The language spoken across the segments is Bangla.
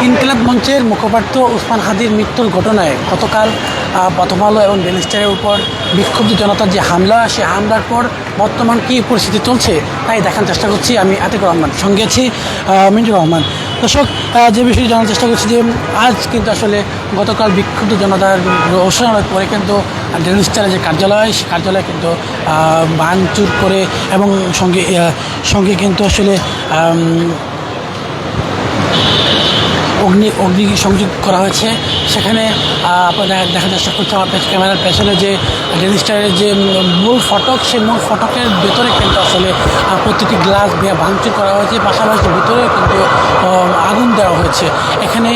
ইনকিলাব মঞ্চের মুখপাত্র ওসমান হাদির মৃত্যুর ঘটনায় গতকাল প্রথম আলো এবং ডেইলি স্টারের উপর বিক্ষুব্ধ জনতার যে হামলা, সে হামলার পর বর্তমান কী পরিস্থিতি চলছে তাই দেখার চেষ্টা করছি। আমি আতিকুর রহমান, সঙ্গে আছি মিন্টুর রহমান। দর্শক, যে বিষয়ে জানার চেষ্টা করছি যে আজ কিন্তু আসলে গতকাল বিক্ষুব্ধ জনতার ঘোষণার পরে কিন্তু ডেইলি স্টারের যে কার্যালয়, সে কার্যালয় কিন্তু ভাঙচুর করে এবং সঙ্গে কিন্তু আসলে অগ্নি সংযোগ করা হয়েছে। সেখানে আপনারা দেখার চেষ্টা করছে আমার ক্যামেরার পেছনে যে ডেইলি স্টারের যে মূল ফটক, সেই মূল ফটকের ভেতরে কিন্তু আসলে প্রতিটি গ্লাস দিয়ে ভাঙচুর করা হয়েছে, পাশাপাশি ভিতরেও কিন্তু আগুন দেওয়া হয়েছে। এখানে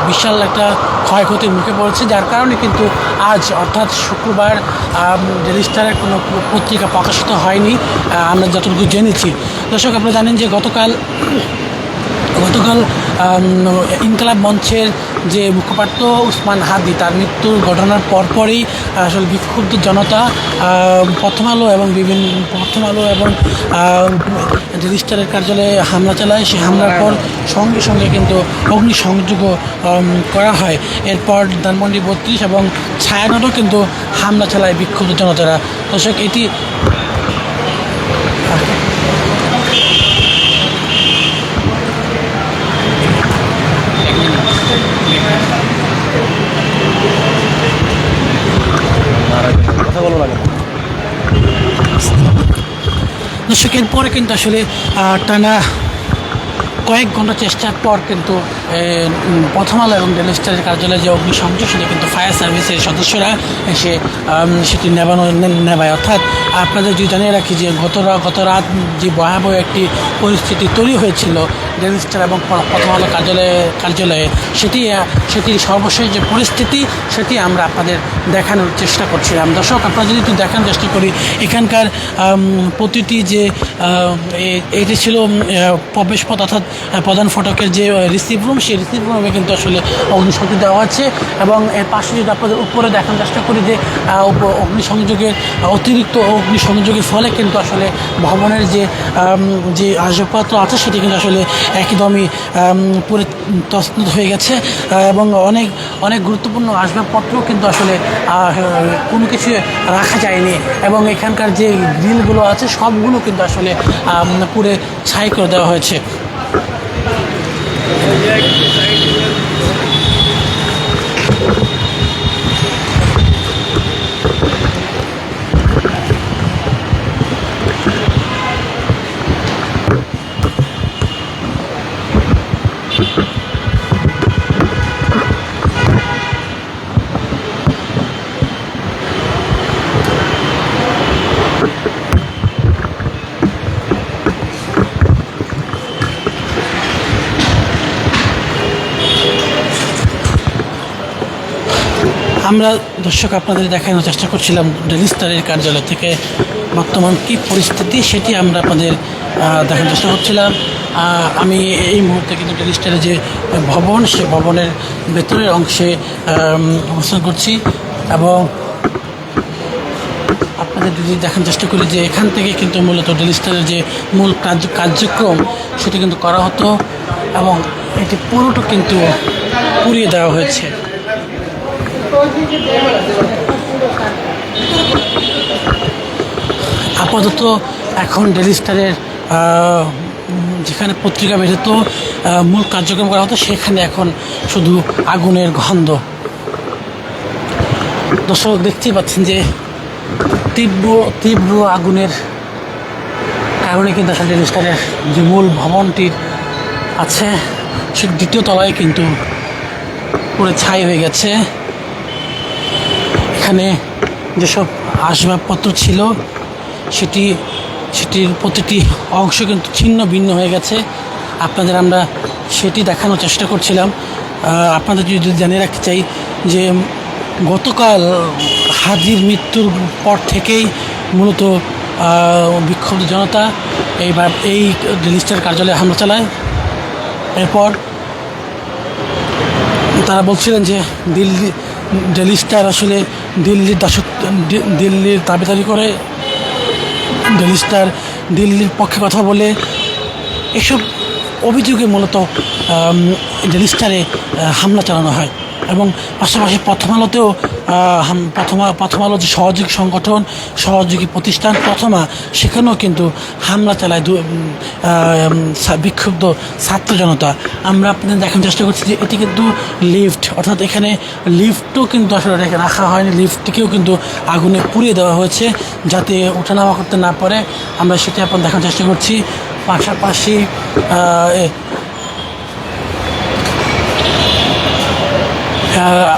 বিশাল একটা ক্ষয়ক্ষতির মুখে পড়েছে, যার কারণে কিন্তু আজ অর্থাৎ শুক্রবার ডেইলি স্টারের কোনো পত্রিকা প্রকাশিত হয়নি আমরা যতটুকু জেনেছি। দর্শক, আপনারা জানেন যে গতকাল ইনকিলাব মঞ্চের যে মুখপাত্র ওসমান হাদি, তার মৃত্যুর ঘটনার পরপরই আসলে বিক্ষুব্ধ জনতা প্রথম আলো এবং ডেইলি স্টারের কার্যালয়ে হামলা চালায়। সেই হামলার পর সঙ্গে কিন্তু অগ্নিসংযোগও করা হয়। এরপর ধানমন্ডি 32 এবং ছায়ানটও কিন্তু হামলা চালায় বিক্ষুব্ধ জনতারা। দর্শক, এটি দর্শকের পরে কিন্তু আসলে টানা কয়েক ঘন্টা চেষ্টার পর কিন্তু প্রথম আলো এবং ডেইলি স্টারের কার্যালয়ে যে অগ্নিসংযোগ, সেটা কিন্তু ফায়ার সার্ভিসের সদস্যরা এসে সেটি নেবায়। অর্থাৎ আপনাদের যদি জানিয়ে রাখি যে গত রাত যে ভয়াবহ একটি পরিস্থিতি তৈরি হয়েছিল ডেইলি স্টার এবং প্রথম আলো কার্যালয়ে, সেটির সর্বশেষ যে পরিস্থিতি, সেটি আমরা আপনাদের দেখানোর চেষ্টা করছিলাম। দর্শক, আপনারা যদি একটু দেখানোর চেষ্টা করি, এখানকার প্রতিটি যে এটি ছিল প্রবেশপথ অর্থাৎ প্রধান ফটকের যে রিসিভ রুম, সেই রিসিভ রুমে কিন্তু আসলে অগ্নিসংযোগ দেওয়া হচ্ছে। এবং এর পাশে যদি আপনাদের উপরে দেখানোর চেষ্টা করি যে অতিরিক্ত অগ্নিসংযোগের ফলে কিন্তু আসলে ভবনের যে আসবাবপত্র আছে, সেটি কিন্তু আসলে একদমই পুরো তছনছ হয়ে গেছে এবং অনেক গুরুত্বপূর্ণ আসবাবপত্র কিন্তু আসলে কোনো কিছু রাখা যায়নি। এবং এখানকার যে গ্রিলগুলো আছে, সবগুলো কিন্তু আসলে পুরো ছাই করে দেওয়া হয়েছে। আমরা দর্শক আপনাদের দেখানোর চেষ্টা করছিলাম ডেইলি স্টারের কার্যালয় থেকে বর্তমান কী পরিস্থিতি, সেটি আমরা আপনাদের দেখানোর চেষ্টা করছিলাম। আমি এই মুহূর্তে কিন্তু ডেইলি স্টারের যে ভবন, সে ভবনের ভেতরের অংশে অবস্থান করছি এবং আপনাদের যদি দেখার চেষ্টা করি যে এখান থেকে কিন্তু মূলত ডেইলি স্টারের যে মূল কার্যক্রম, সেটি কিন্তু করা হতো এবং এটি পুরোটা কিন্তু পুড়িয়ে দেওয়া হয়েছে। আপাতত এখন ডেইলি স্টারের যেখানে পত্রিকা বেরোত, মূল কার্যক্রম করা হতো, সেখানে এখন শুধু আগুনের গন্ধ। দর্শক, দেখতেই পাচ্ছেন যে তীব্র আগুনের কারণে কিন্তু আসলে ডেইলি স্টারের যে মূল ভবনটির আছে, সে দ্বিতীয় তলায় কিন্তু পুরো ছাই হয়ে গেছে। এখানে যেসব আসবাবপত্র ছিল, সেটির প্রতিটি অংশ কিন্তু ছিন্ন ভিন্ন হয়ে গেছে। আপনাদের আমরা সেটি দেখানোর চেষ্টা করছিলাম। আপনাদের যদি জানিয়ে রাখতে চাই যে গতকাল হাদির মৃত্যুর পর থেকেই মূলত বিক্ষুব্ধ জনতা এই ডেইলি স্টার কার্যালয়ে হামলা চালায়। এরপর তারা বলছিলেন যে ডেইলি স্টার আসলে দিল্লির দাবিদারি করে, ডেইলি স্টার দিল্লির পক্ষে কথা বলে। এসব অভিযোগে মূলত ডেইলি স্টারে হামলা চালানো হয়। এবং পাশাপাশি প্রথম আলোতেও প্রথম আলো যে সহযোগী সংগঠন, সহযোগী প্রতিষ্ঠান প্রথমা, সেখানেও কিন্তু হামলা চালায় বিক্ষুব্ধ ছাত্র জনতা। আমরা আপনাদের দেখানোর চেষ্টা করছি যে এটি কিন্তু লিফট, অর্থাৎ এখানে লিফটও কিন্তু আসলে রাখা হয়নি, লিফটটিকেও কিন্তু আগুনে পুড়িয়ে দেওয়া হয়েছে যাতে ওঠানামা করতে না পারে। আমরা সেটা আপনার দেখানোর চেষ্টা করছি। পাশাপাশি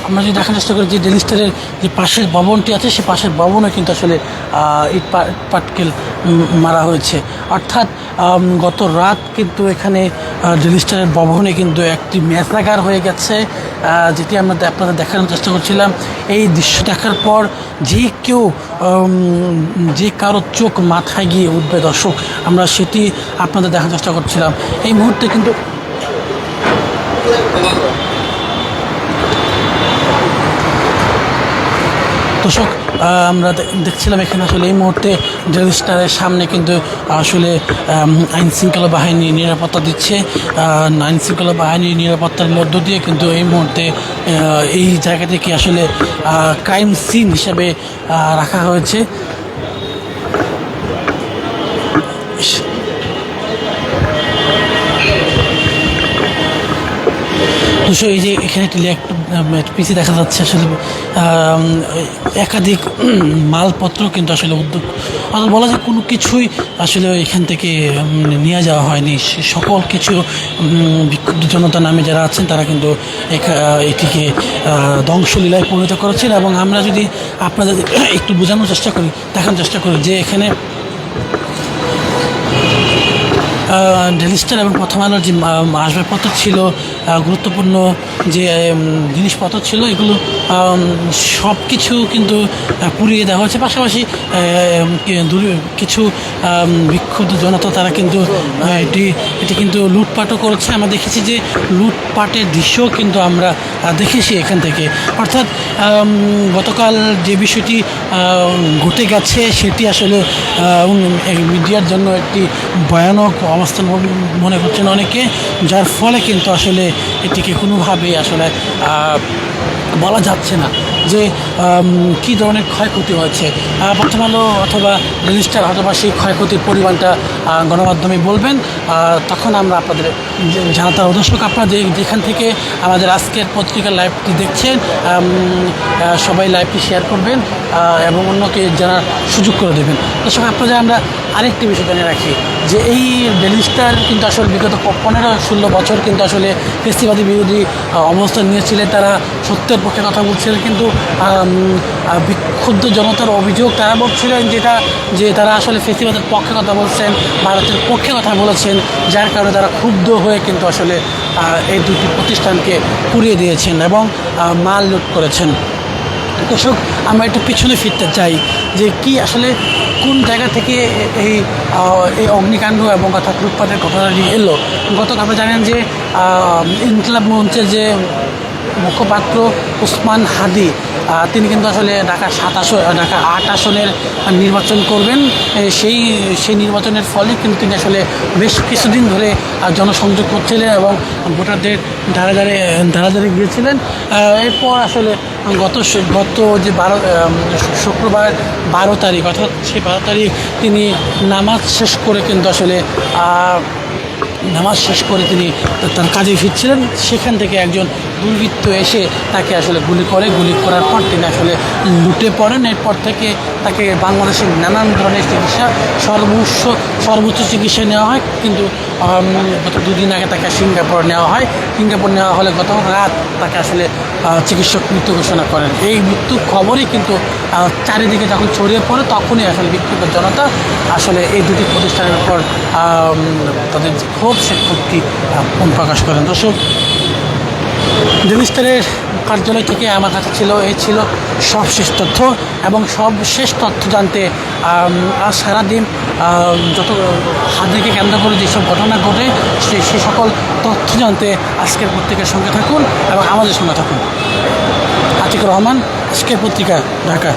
আমরা যদি দেখার চেষ্টা করি যে ডেইলি স্টারের যে পাশের ভবনটি আছে, সে পাশের ভবনে কিন্তু আসলে ইট পাটকেল মারা হয়েছে। অর্থাৎ গত রাত কিন্তু এখানে ডেইলি স্টারের ভবনে কিন্তু একটি মেসাগার হয়ে গেছে, যেটি আমরা আপনাদের দেখানোর চেষ্টা করছিলাম। এই দৃশ্য দেখার পর যে কারো চোখ মাথায় গিয়ে উঠবে দর্শক, আমরা সেটি আপনাদের দেখার চেষ্টা করছিলাম। এই মুহূর্তে কিন্তু দর্শক আমরা দেখছিলাম এখানে আসলে এই মুহূর্তে ডেইলি স্টারের সামনে কিন্তু আসলে আইন শৃঙ্খলা বাহিনী নিরাপত্তা দিচ্ছে। আইন শৃঙ্খলা বাহিনীর নিরাপত্তার মধ্য দিয়ে কিন্তু এই মুহূর্তে এই জায়গাটিকে আসলে ক্রাইম সিন হিসেবে রাখা হয়েছে। এই যে এখানে একটি পিসি দেখা যাচ্ছে, আসলে একাধিক মালপত্র কিন্তু আসলে বলা যায় কোনো কিছুই আসলে এখান থেকে নিয়ে যাওয়া হয়নি। সকল কিছু বিক্ষুব্ধ জনতা নামে যারা আছেন তারা কিন্তু এটিকে ধ্বংসলীলায় পরিণত করেছেন। এবং আমরা যদি আপনাদের একটু বোঝানোর চেষ্টা করি, দেখানোর চেষ্টা করি যে এখানে ডেইলি স্টার এবং প্রথম আলোর যে আসবাবপত্র ছিল, গুরুত্বপূর্ণ যে জিনিসপত্র ছিল, এগুলো সব কিছু কিন্তু পুড়িয়ে দেওয়া হয়েছে। পাশাপাশি কিছু বিক্ষুব্ধ জনতা তারা কিন্তু এটি কিন্তু লুটপাটও করেছে। আমরা দেখেছি যে লুটপাটের দৃশ্যও কিন্তু আমরা দেখেছি এখান থেকে। অর্থাৎ গতকাল যে বিষয়টি ঘটে গেছে সেটি আসলে মিডিয়ার জন্য একটি ভয়ানক অবস্থান মনে করছেন অনেকে, যার ফলে কিন্তু আসলে এটিকে কোনোভাবে আসলে বলা যাচ্ছে না যে কী ধরনের ক্ষয়ক্ষতি হয়েছে। প্রথম আলো অথবা ডেইলি স্টার অথবা সেই ক্ষয়ক্ষতির পরিমাণটা গণমাধ্যমে বলবেন, তখন আমরা আপনাদের জানাতে হবে। দর্শক, আপনারা যেখান থেকে আমাদের আজকের পত্রিকার লাইভটি দেখছেন, সবাই লাইভটি শেয়ার করবেন এবং অন্যকে জানার সুযোগ করে দেবেন। দর্শক, আপনাদের আমরা আরেকটি বিষয় জানিয়ে রাখি যে এই ডেইলি স্টার কিন্তু আসলে বিগত 15-16 বছর কিন্তু আসলে ফেসিবাদী বিরোধী অবস্থান নিয়েছিলেন। তারা সত্যের পক্ষে কথা বলছিলেন, কিন্তু বিক্ষুব্ধ জনতার অভিযোগ তারা বলছিলেন যে তারা আসলে ফেসিবাদের পক্ষে কথা বলছেন, ভারতের পক্ষে কথা বলেছেন, যার কারণে তারা ক্ষুব্ধ হয়ে কিন্তু আসলে এই দুটি প্রতিষ্ঠানকে পুড়িয়ে দিয়েছেন এবং মাল লুট করেছেন। দর্শক, আমরা একটু পিছনে ফিরতে চাই যে কি আসলে কোন জায়গা থেকে এই অগ্নিকাণ্ড এবং অর্থাৎ লুটপাটের ঘটনাটি এলো। গতকাল আপনারা জানেন যে ইনকিলাব মঞ্চের যে মুখপাত্র ওসমান হাদি, তিনি কিন্তু আসলে ঢাকা 8 আসনের নির্বাচন করবেন। সেই নির্বাচনের ফলে কিন্তু তিনি আসলে বেশ কিছুদিন ধরে জনসংযোগ করছিলেন এবং ভোটারদের ধারে ধারে গিয়েছিলেন। এরপর আসলে গত যে শুক্রবার 12 তারিখ, অর্থাৎ সেই 12 তারিখ তিনি নামাজ শেষ করে তিনি তার কাজে ফিরছিলেন। সেখান থেকে একজন দুর্বৃত্ত এসে তাকে আসলে গুলি করার পর তিনি আসলে লুটে পড়েন। এরপর থেকে তাকে বাংলাদেশের নানান ধরনের চিকিৎসা, সর্বোচ্চ চিকিৎসা নেওয়া হয়, কিন্তু গত 2 দিন আগে তাকে সিঙ্গাপুর নেওয়া হয়। সিঙ্গাপুর নেওয়া হলে গত রাত তাকে আসলে চিকিৎসক মৃত্যু ঘোষণা করেন। এই মৃত্যুর খবরই কিন্তু চারিদিকে যখন ছড়িয়ে পড়ে, তখনই আসলে বিক্ষুব্ধ জনতা আসলে এই দুটি প্রতিষ্ঠানের উপর তাদের ক্ষোভ, সে ক্ষোভটি প্রকাশ করেন। দর্শক, ডেইলি স্টারের কার্যালয় থেকে আমার কাছে ছিল সবশেষ তথ্য, এবং সবশেষ তথ্য জানতে আজ সারাদিন যত হাদিকে কেন্দ্র করে যেসব ঘটনা ঘটে সে সকল তথ্য জানতে আজকের পত্রিকার সঙ্গে থাকুন এবং আমাদের সঙ্গে থাকুন। আতিকুর রহমান, আজকের পত্রিকা, ঢাকা।